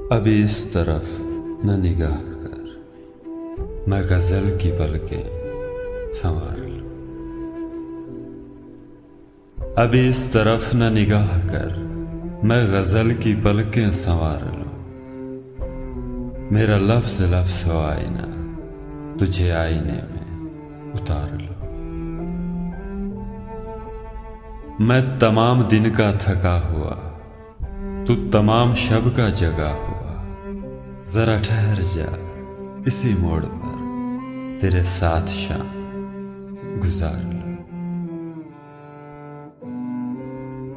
ابھی اس طرف نہ نگاہ کر، میں غزل کی پلکیں سنوار لوں۔ ابھی اس طرف نہ نگاہ کر، میں غزل کی پلکیں سنوار لوں۔ میرا لفظ لفظ ہو آئینہ، تجھے آئینے میں اتار لو۔ میں تمام دن کا تھکا ہوا، تو تمام شب کا جگا ہوا، ذرا ٹھہر جا اسی موڑ پر، تیرے ساتھ شام گزار لو۔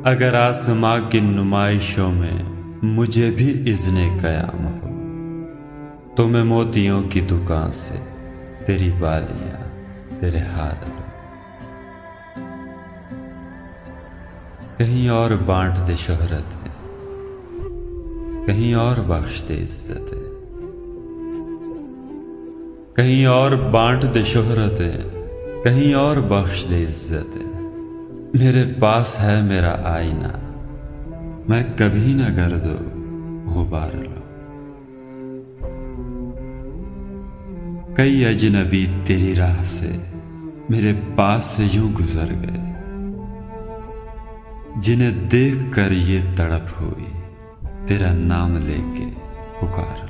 اگر آسماں کی نمائشوں میں مجھے بھی اذن قیام ہو، تو میں موتیوں کی دکان سے تیری بالیاں، تیرے ہار لو۔ کہیں اور بانٹ دے شہرتیں، کہیں اور بخش دے عزتیں، کہیں اور بانٹ دے شہرتیں، کہیں اور بخش دے عزتیں۔ میرے پاس ہے میرا آئینہ، میں کبھی نہ گرد و غبار لو۔ کئی اجنبی تیری راہ سے میرے پاس سے یوں گزر گئے، جنہیں دیکھ کر یہ تڑپ ہوئی، تیرا نام لے کے پکار لو۔